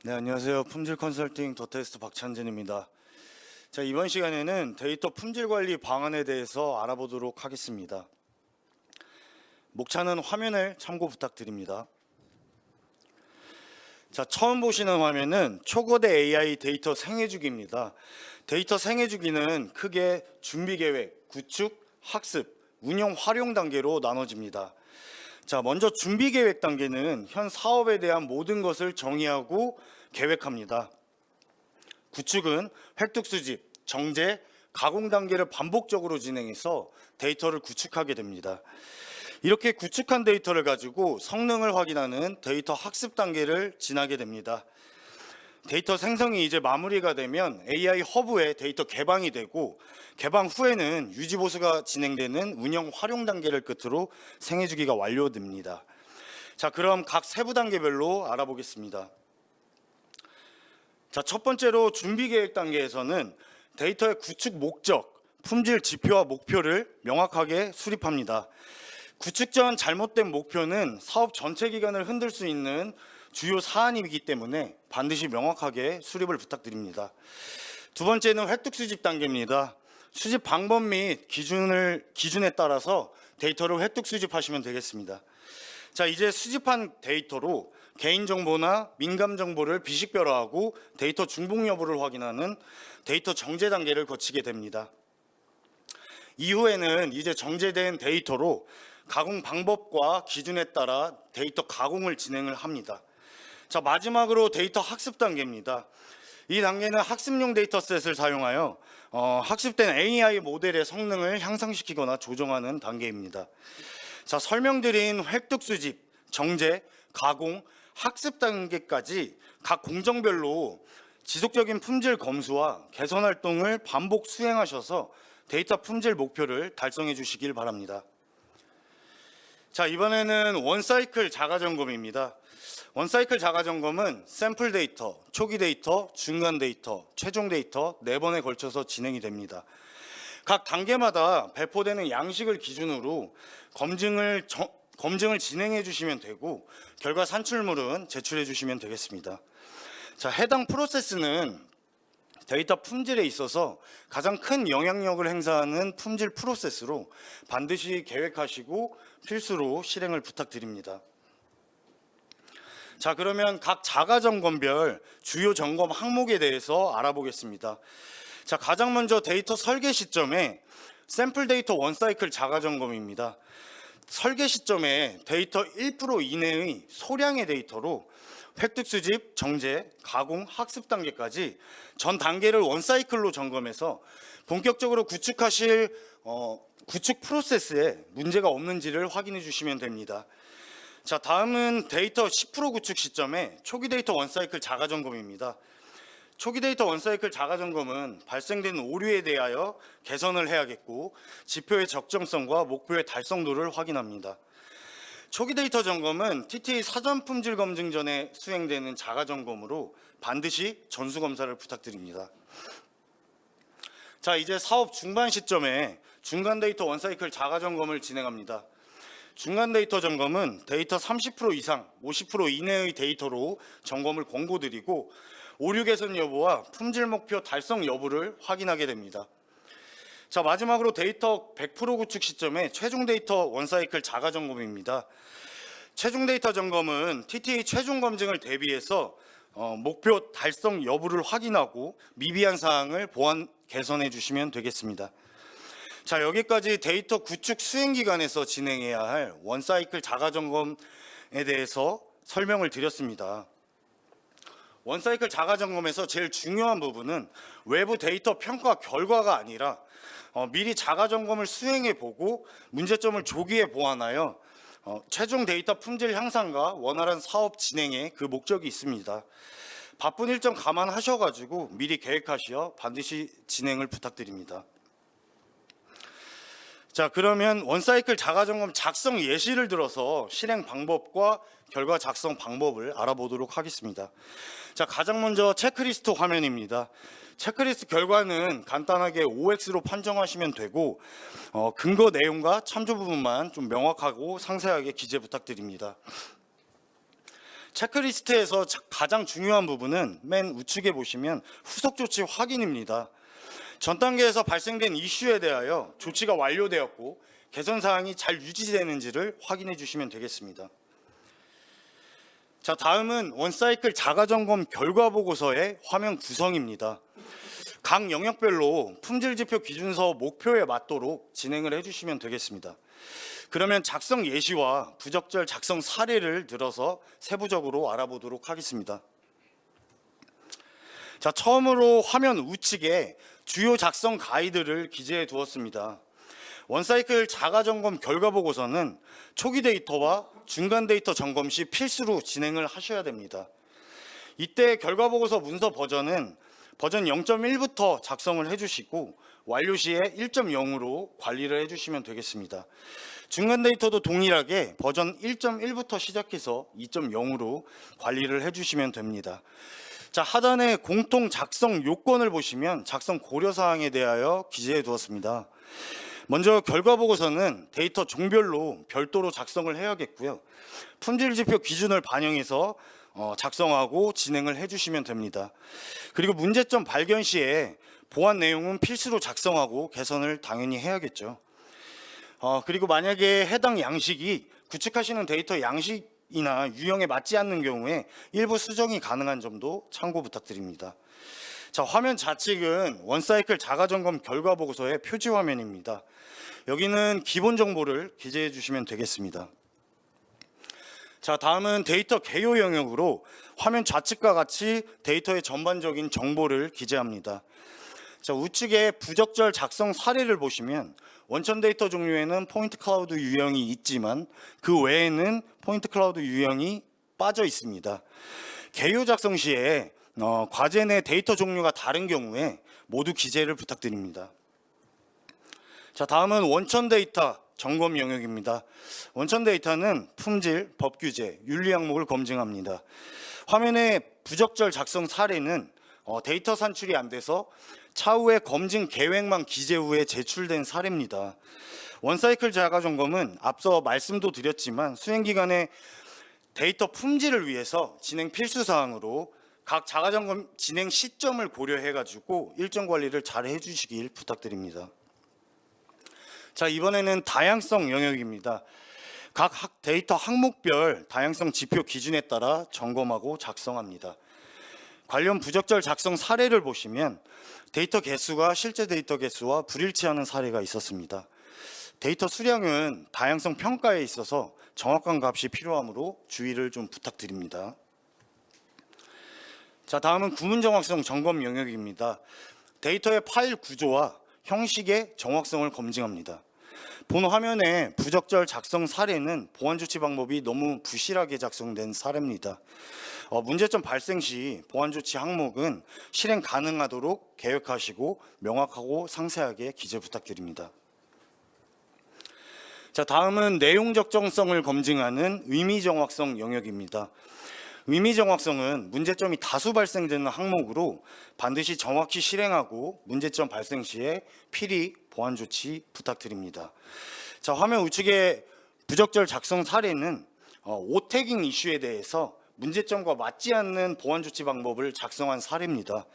네, 안녕하세요. 품질 컨설팅 더테스트 박찬진입니다. 자, 이번 시간에는 데이터 품질 관리 방안에 대해서 알아보도록 하겠습니다. 목차는 화면을 참고 부탁드립니다. 자, 처음 보시는 화면은 초거대 AI 데이터 생애주기입니다. 데이터 생애주기는 크게 준비계획, 구축, 학습, 운영, 활용 단계로 나눠집니다. 자, 먼저 준비계획 단계는 현 사업에 대한 모든 것을 정의하고 계획합니다. 구축은 획득 수집, 정제, 가공 단계를 반복적으로 진행해서 데이터를 구축하게 됩니다. 이렇게 구축한 데이터를 가지고 성능을 확인하는 데이터 학습 단계를 지나게 됩니다. 데이터 생성이 이제 마무리가 되면 AI 허브에 데이터 개방이 되고, 개방 후에는 유지 보수가 진행되는 운영 활용 단계를 끝으로 생애주기가 완료됩니다. 자, 그럼 각 세부 단계별로 알아보겠습니다. 자, 첫 번째로 준비 계획 단계에서는 데이터의 구축 목적, 품질 지표와 목표를 명확하게 수립합니다. 구축 전 잘못된 목표는 사업 전체 기간을 흔들 수 있는 주요 사안이기 때문에 반드시 명확하게 수립을 부탁드립니다. 두 번째는 획득 수집 단계입니다. 수집 방법 및 기준에 따라서 데이터를 획득 수집하시면 되겠습니다. 자, 이제 수집한 데이터로 개인정보나 민감정보를 비식별화하고 데이터 중복 여부를 확인하는 데이터 정제 단계를 거치게 됩니다. 이후에는 이제 정제된 데이터로 가공 방법과 기준에 따라 데이터 가공을 진행을 합니다. 자, 마지막으로 데이터 학습 단계입니다. 이 단계는 학습용 데이터셋을 사용하여 학습된 AI 모델의 성능을 향상시키거나 조정하는 단계입니다. 자, 설명드린 획득 수집, 정제, 가공, 학습 단계까지 각 공정별로 지속적인 품질 검수와 개선 활동을 반복 수행하셔서 데이터 품질 목표를 달성해 주시길 바랍니다. 자, 이번에는 원사이클 자가 점검입니다. 원사이클 자가 점검은 샘플 데이터, 초기 데이터, 중간 데이터, 최종 데이터 4번에 걸쳐서 진행이 됩니다. 각 단계마다 배포되는 양식을 기준으로 검증을 진행해 주시면 되고, 결과 산출물은 제출해 주시면 되겠습니다. 자, 해당 프로세스는 데이터 품질에 있어서 가장 큰 영향력을 행사하는 품질 프로세스로 반드시 계획하시고 필수로 실행을 부탁드립니다. 자, 그러면 각 자가 점검별 주요 점검 항목에 대해서 알아보겠습니다. 자, 가장 먼저 데이터 설계 시점에 샘플 데이터 원사이클 자가 점검입니다. 설계 시점에 데이터 1% 이내의 소량의 데이터로 획득 수집, 정제, 가공, 학습 단계까지 전 단계를 원사이클로 점검해서 본격적으로 구축하실 구축 프로세스에 문제가 없는지를 확인해 주시면 됩니다. 자, 다음은 데이터 10% 구축 시점에 초기 데이터 원사이클 자가 점검입니다. 초기 데이터 원사이클 자가 점검은 발생된 오류에 대하여 개선을 해야겠고, 지표의 적정성과 목표의 달성도를 확인합니다. 초기 데이터 점검은 TTA 사전 품질 검증 전에 수행되는 자가 점검으로 반드시 전수 검사를 부탁드립니다. 자, 이제 사업 중반 시점에 중간 데이터 원사이클 자가 점검을 진행합니다. 중간 데이터 점검은 데이터 30% 이상, 50% 이내의 데이터로 점검을 권고드리고, 오류 개선 여부와 품질 목표 달성 여부를 확인하게 됩니다. 자, 마지막으로 데이터 100% 구축 시점에 최종 데이터 원사이클 자가 점검입니다. 최종 데이터 점검은 TTA 최종 검증을 대비해서 목표 달성 여부를 확인하고 미비한 사항을 보완 개선해 주시면 되겠습니다. 자, 여기까지 데이터 구축 수행 기간에서 진행해야 할 원사이클 자가 점검에 대해서 설명을 드렸습니다. 원사이클 자가 점검에서 제일 중요한 부분은 외부 데이터 평가 결과가 아니라 미리 자가 점검을 수행해 보고 문제점을 조기에 보완하여 최종 데이터 품질 향상과 원활한 사업 진행에 그 목적이 있습니다. 바쁜 일정 감안하셔가지고 미리 계획하시어 반드시 진행을 부탁드립니다. 자, 그러면 원사이클 자가 점검 작성 예시를 들어서 실행 방법과 결과 작성 방법을 알아보도록 하겠습니다. 자, 가장 먼저 체크리스트 화면입니다. 체크리스트 결과는 간단하게 OX로 판정하시면 되고, 근거 내용과 참조 부분만 좀 명확하고 상세하게 기재 부탁드립니다. 체크리스트에서 가장 중요한 부분은 맨 우측에 보시면 후속 조치 확인입니다. 전 단계에서 발생된 이슈에 대하여 조치가 완료되었고 개선 사항이 잘 유지되는지를 확인해 주시면 되겠습니다. 자, 다음은 원사이클 자가 점검 결과 보고서의 화면 구성입니다. 각 영역별로 품질 지표 기준서 목표에 맞도록 진행을 해 주시면 되겠습니다. 그러면 작성 예시와 부적절 작성 사례를 들어서 세부적으로 알아보도록 하겠습니다. 자, 처음으로 화면 우측에 주요 작성 가이드를 기재해 두었습니다. 원사이클 자가 점검 결과 보고서는 초기 데이터와 중간 데이터 점검 시 필수로 진행을 하셔야 됩니다. 이때 결과 보고서 문서 버전은 버전 0.1부터 작성을 해주시고 완료 시에 1.0으로 관리를 해주시면 되겠습니다. 중간 데이터도 동일하게 버전 1.1부터 시작해서 2.0으로 관리를 해주시면 됩니다. 자, 하단에 공통 작성 요건을 보시면 작성 고려 사항에 대하여 기재해 두었습니다. 먼저 결과 보고서는 데이터 종별로 별도로 작성을 해야겠고요. 품질 지표 기준을 반영해서 작성하고 진행을 해주시면 됩니다. 그리고 문제점 발견 시에 보완 내용은 필수로 작성하고 개선을 당연히 해야겠죠. 그리고 만약에 해당 양식이 구축하시는 데이터 양식이나 유형에 맞지 않는 경우에 일부 수정이 가능한 점도 참고 부탁드립니다. 자, 화면 좌측은 원사이클 자가점검 결과 보고서의 표지 화면입니다. 여기는 기본 정보를 기재해 주시면 되겠습니다. 자, 다음은 데이터 개요 영역으로 화면 좌측과 같이 데이터의 전반적인 정보를 기재합니다. 자, 우측에 부적절 작성 사례를 보시면 원천 데이터 종류에는 포인트 클라우드 유형이 있지만 그 외에는 포인트 클라우드 유형이 빠져 있습니다. 개요 작성 시에 과제 내 데이터 종류가 다른 경우에 모두 기재를 부탁드립니다. 자, 다음은 원천 데이터 점검 영역입니다. 원천 데이터는 품질, 법규제, 윤리 항목을 검증합니다. 화면의 부적절 작성 사례는 데이터 산출이 안 돼서 차후에 검증 계획만 기재 후에 제출된 사례입니다. 원사이클 자가 점검은 앞서 말씀도 드렸지만 수행 기간에 데이터 품질을 위해서 진행 필수 사항으로 각 자가 점검 진행 시점을 고려해 가지고 일정 관리를 잘 해주시길 부탁드립니다. 자, 이번에는 다양성 영역입니다. 각 데이터 항목별 다양성 지표 기준에 따라 점검하고 작성합니다. 관련 부적절 작성 사례를 보시면 데이터 개수가 실제 데이터 개수와 불일치하는 사례가 있었습니다. 데이터 수량은 다양성 평가에 있어서 정확한 값이 필요하므로 주의를 좀 부탁드립니다. 자, 다음은 구문 정확성 점검 영역입니다. 데이터의 파일 구조와 형식의 정확성을 검증합니다. 본 화면의 부적절 작성 사례는 보안 조치 방법이 너무 부실하게 작성된 사례입니다. 문제점 발생 시 보안 조치 항목은 실행 가능하도록 계획하시고 명확하고 상세하게 기재 부탁드립니다. 자, 다음은 내용 적정성을 검증하는 의미 정확성 영역입니다. 의미 정확성은 문제점이 다수 발생되는 항목으로 반드시 정확히 실행하고 문제점 발생 시에 필히 보완 조치 부탁드립니다. 자, 화면 우측에 부적절 작성 사례는 오태깅 이슈에 대해서 문제점과 맞지 않는 보완 조치 방법을 작성한 사례입니다.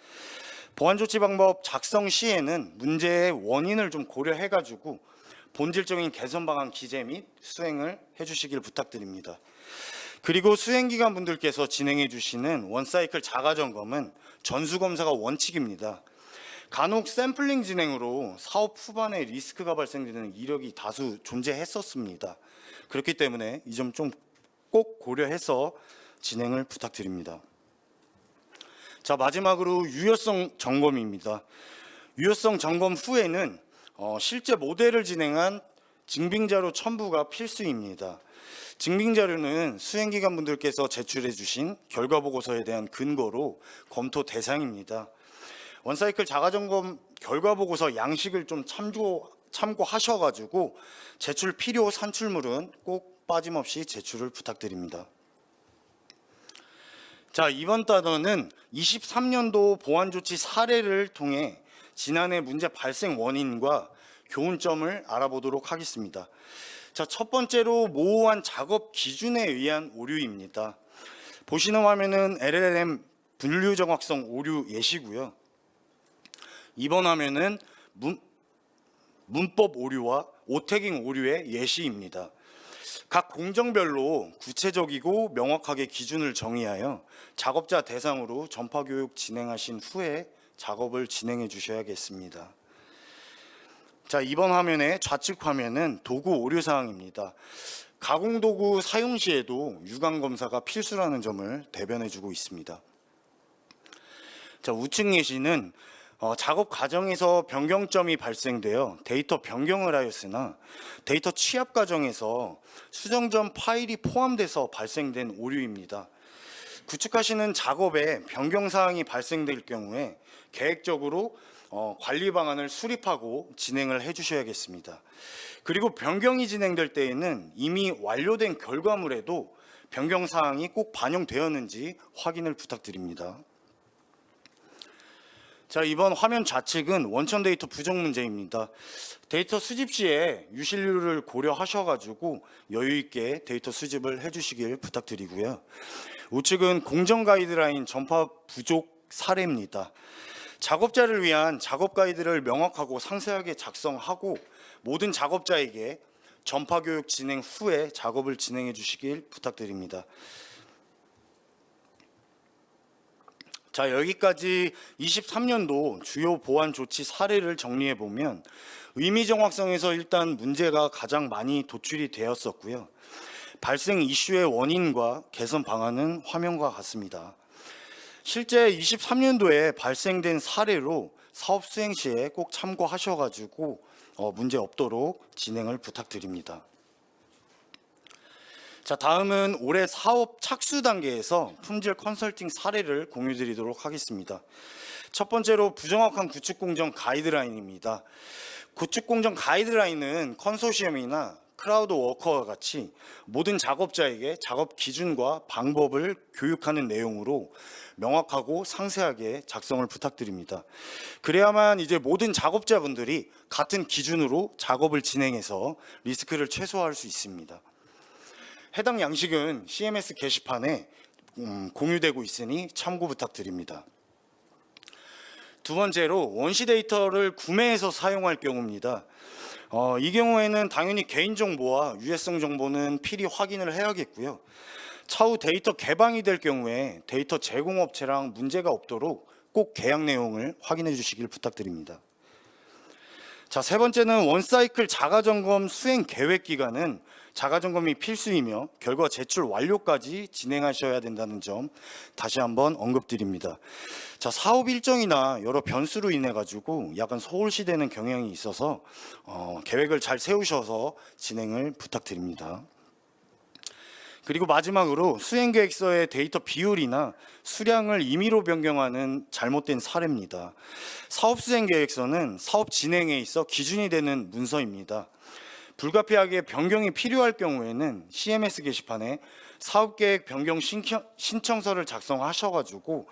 보완 조치 방법 작성 시에는 문제의 원인을 좀 고려해 가지고 본질적인 개선 방안 기재 및 수행을 해주시길 부탁드립니다. 그리고 수행기관 분들께서 진행해 주시는 원사이클 자가점검은 전수검사가 원칙입니다. 간혹 샘플링 진행으로 사업 후반에 리스크가 발생되는 이력이 다수 존재했었습니다. 그렇기 때문에 이 점 좀 꼭 고려해서 진행을 부탁드립니다. 자, 마지막으로 유효성 점검입니다. 유효성 점검 후에는 실제 모델을 진행한 증빙자료 첨부가 필수입니다. 증빙자료는 수행기관 분들께서 제출해 주신 결과보고서에 대한 근거로 검토 대상입니다. 원사이클 자가점검 결과보고서 양식을 좀 참고하셔가지고 제출 필요 산출물은 꼭 빠짐없이 제출을 부탁드립니다. 자, 이번 단어는 23년도 보안조치 사례를 통해 지난해 문제 발생 원인과 교훈점을 알아보도록 하겠습니다. 자, 첫 번째로 모호한 작업 기준에 의한 오류입니다. 보시는 화면은 LLM 분류 정확성 오류 예시고요. 이번 화면은 문법 오류와 오태깅 오류의 예시입니다. 각 공정별로 구체적이고 명확하게 기준을 정의하여 작업자 대상으로 전파 교육 진행하신 후에 작업을 진행해 주셔야겠습니다. 자, 이번 화면의 좌측 화면은 도구 오류 사항입니다. 가공 도구 사용 시에도 유감 검사가 필수라는 점을 대변해 주고 있습니다. 자, 우측 예시는 작업 과정에서 변경점이 발생되어 데이터 변경을 하였으나 데이터 취합 과정에서 수정점 파일이 포함돼서 발생된 오류입니다. 구축하시는 작업에 변경 사항이 발생될 경우에 계획적으로 관리 방안을 수립하고 진행을 해 주셔야겠습니다. 그리고 변경이 진행될 때에는 이미 완료된 결과물에도 변경 사항이 꼭 반영되었는지 확인을 부탁드립니다. 자, 이번 화면 좌측은 원천 데이터 부족 문제입니다. 데이터 수집 시에 유실률을 고려하셔가지고 여유 있게 데이터 수집을 해주시길 부탁드리고요. 우측은 공정 가이드라인 전파 부족 사례입니다. 작업자를 위한 작업 가이드를 명확하고 상세하게 작성하고 모든 작업자에게 전파 교육 진행 후에 작업을 진행해 주시길 부탁드립니다. 자, 여기까지 23년도 주요 보안 조치 사례를 정리해 보면 의미 정확성에서 일단 문제가 가장 많이 도출이 되었었고요. 발생 이슈의 원인과 개선 방안은 화면과 같습니다. 실제 23년도에 발생된 사례로 사업 수행 시에 꼭 참고하셔가지고 문제 없도록 진행을 부탁드립니다. 자, 다음은 올해 사업 착수 단계에서 품질 컨설팅 사례를 공유드리도록 하겠습니다. 첫 번째로 부정확한 구축 공정 가이드라인입니다. 구축 공정 가이드라인은 컨소시엄이나 크라우드 워커와 같이 모든 작업자에게 작업 기준과 방법을 교육하는 내용으로 명확하고 상세하게 작성을 부탁드립니다. 그래야만 이제 모든 작업자분들이 같은 기준으로 작업을 진행해서 리스크를 최소화할 수 있습니다. 해당 양식은 CMS 게시판에 공유되고 있으니 참고 부탁드립니다. 두 번째로 원시 데이터를 구매해서 사용할 경우입니다. 이 경우에는 당연히 개인정보와 유해성 정보는 필히 확인을 해야겠고요. 차후 데이터 개방이 될 경우에 데이터 제공업체랑 문제가 없도록 꼭 계약 내용을 확인해 주시길 부탁드립니다. 자, 세 번째는 원사이클 자가점검 수행 계획 기간은 자가점검이 필수이며 결과 제출 완료까지 진행하셔야 된다는 점 다시 한번 언급드립니다. 자, 사업 일정이나 여러 변수로 인해 가지고 약간 소홀시되는 경향이 있어서 계획을 잘 세우셔서 진행을 부탁드립니다. 그리고 마지막으로 수행계획서의 데이터 비율이나 수량을 임의로 변경하는 잘못된 사례입니다. 사업수행계획서는 사업 진행에 있어 기준이 되는 문서입니다. 불가피하게 변경이 필요할 경우에는 CMS 게시판에 사업계획 변경 신청서를 작성하셔가지고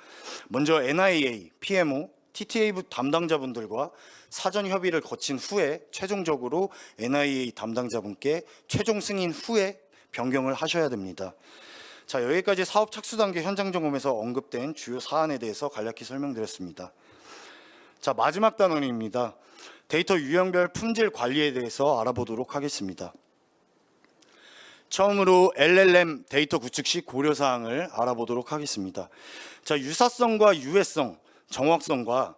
먼저 NIA, PMO, TTA 담당자분들과 사전 협의를 거친 후에 최종적으로 NIA 담당자분께 최종 승인 후에 변경을 하셔야 됩니다. 자, 여기까지 사업 착수 단계 현장 점검에서 언급된 주요 사안에 대해서 간략히 설명드렸습니다. 자, 마지막 단원입니다. 데이터 유형별 품질 관리에 대해서 알아보도록 하겠습니다. 처음으로 LLM 데이터 구축 시 고려사항을 알아보도록 하겠습니다. 자, 유사성과 유해성, 정확성과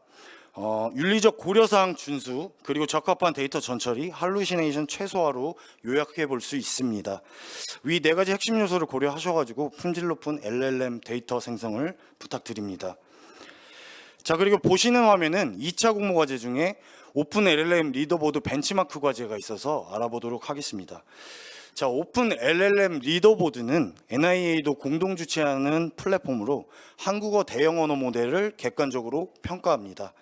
윤리적 고려사항 준수, 그리고 적합한 데이터 전처리, 할루시네이션 최소화로 요약해 볼 수 있습니다. 위 네 가지 핵심 요소를 고려하셔가지고 품질 높은 LLM 데이터 생성을 부탁드립니다. 자, 그리고 보시는 화면은 2차 공모 과제 중에 오픈 LLM 리더보드 벤치마크 과제가 있어서 알아보도록 하겠습니다. 자, 오픈 LLM 리더보드는 NIA도 공동 주최하는 플랫폼으로 한국어 대형 언어 모델을 객관적으로 평가합니다.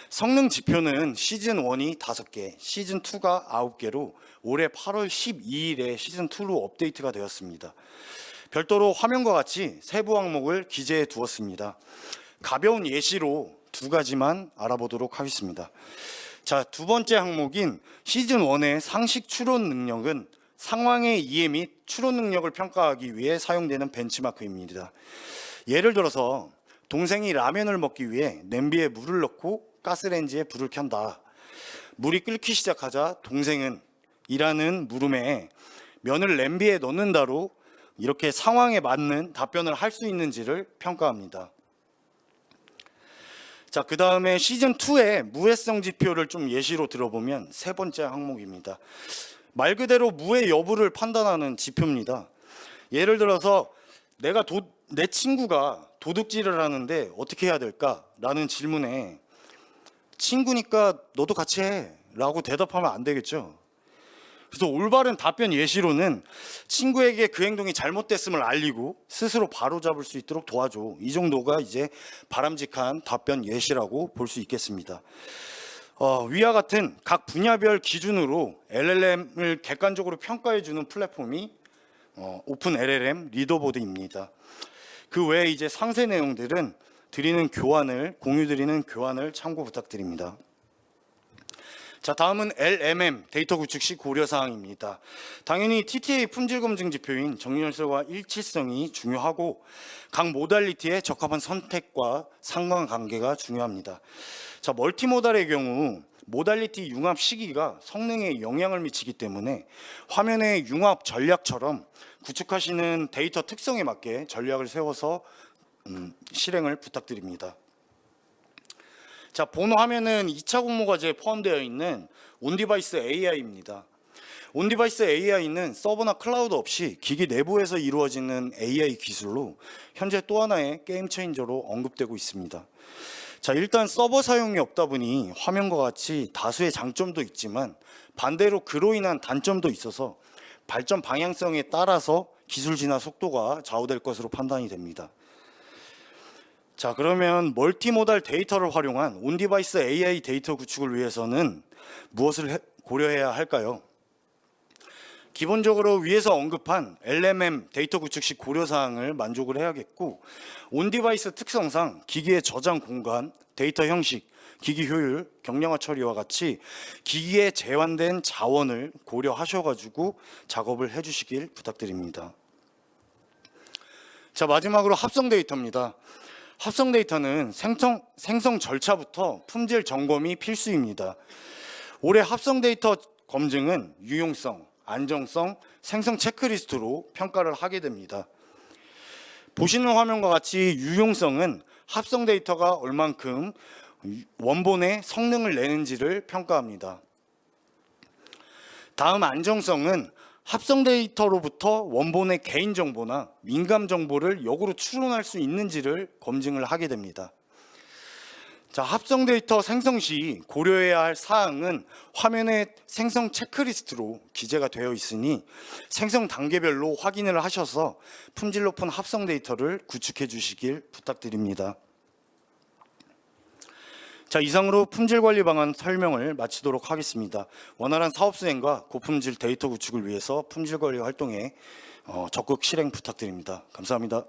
성능 지표는 시즌 1이 5개, 시즌 2가 9개로 올해 8월 12일에 시즌 2로 업데이트가 되었습니다. 별도로 화면과 같이 세부 항목을 기재해 두었습니다. 가벼운 예시로 두 가지만 알아보도록 하겠습니다. 자, 두 번째 항목인 시즌 1의 상식 추론 능력은 상황의 이해 및 추론 능력을 평가하기 위해 사용되는 벤치마크입니다. 예를 들어서 동생이 라면을 먹기 위해 냄비에 물을 넣고 가스레인지에 불을 켠다. 물이 끓기 시작하자 동생은 이라는 물음에 면을 냄비에 넣는다로 이렇게 상황에 맞는 답변을 할 수 있는지를 평가합니다. 자, 그 다음에 시즌2의 무해성 지표를 좀 예시로 들어보면 세 번째 항목입니다. 말 그대로 무의 여부를 판단하는 지표입니다. 예를 들어서 내 친구가 도둑질을 하는데 어떻게 해야 될까? 라는 질문에 친구니까 너도 같이 해 라고 대답하면 안 되겠죠. 그래서 올바른 답변 예시로는 친구에게 그 행동이 잘못됐음을 알리고 스스로 바로잡을 수 있도록 도와줘. 이 정도가 이제 바람직한 답변 예시라고 볼 수 있겠습니다. 위와 같은 각 분야별 기준으로 LLM을 객관적으로 평가해주는 플랫폼이 오픈 LLM 리더보드입니다. 그 외에 이제 상세 내용들은 공유 드리는 교환을 참고 부탁드립니다. 자, 다음은 LMM 데이터 구축 시 고려 사항입니다. 당연히 TTA 품질 검증 지표인 정렬성과 일치성이 중요하고 각 모달리티에 적합한 선택과 상관관계가 중요합니다. 자, 멀티모달의 경우 모달리티 융합 시기가 성능에 영향을 미치기 때문에 화면의 융합 전략처럼 구축하시는 데이터 특성에 맞게 전략을 세워서 실행을 부탁드립니다. 자, 본 화면은 2차 공모 과제에 포함되어 있는 온디바이스 AI입니다. 온디바이스 AI는 서버나 클라우드 없이 기기 내부에서 이루어지는 AI 기술로 현재 또 하나의 게임 체인저로 언급되고 있습니다. 자, 일단 서버 사용이 없다 보니 화면과 같이 다수의 장점도 있지만 반대로 그로 인한 단점도 있어서 발전 방향성에 따라서 기술 진화 속도가 좌우될 것으로 판단이 됩니다. 자, 그러면 멀티모달 데이터를 활용한 온디바이스 AI 데이터 구축을 위해서는 무엇을 고려해야 할까요? 기본적으로 위에서 언급한 LMM 데이터 구축 시 고려사항을 만족을 해야겠고, 온디바이스 특성상 기기의 저장 공간, 데이터 형식, 기기 효율, 경량화 처리와 같이 기기에 제한된 자원을 고려하셔가지고 작업을 해주시길 부탁드립니다. 자, 마지막으로 합성 데이터입니다. 합성 데이터는 생성 절차부터 품질 점검이 필수입니다. 올해 합성 데이터 검증은 유용성, 안정성, 생성 체크리스트로 평가를 하게 됩니다. 보시는 화면과 같이 유용성은 합성 데이터가 얼만큼 원본의 성능을 내는지를 평가합니다. 다음 안정성은 합성 데이터로부터 원본의 개인정보나 민감정보를 역으로 추론할 수 있는지를 검증을 하게 됩니다. 자, 합성 데이터 생성 시 고려해야 할 사항은 화면에 생성 체크리스트로 기재가 되어 있으니 생성 단계별로 확인을 하셔서 품질 높은 합성 데이터를 구축해 주시길 부탁드립니다. 자, 이상으로 품질 관리 방안 설명을 마치도록 하겠습니다. 원활한 사업 수행과 고품질 데이터 구축을 위해서 품질 관리 활동에 적극 실행 부탁드립니다. 감사합니다.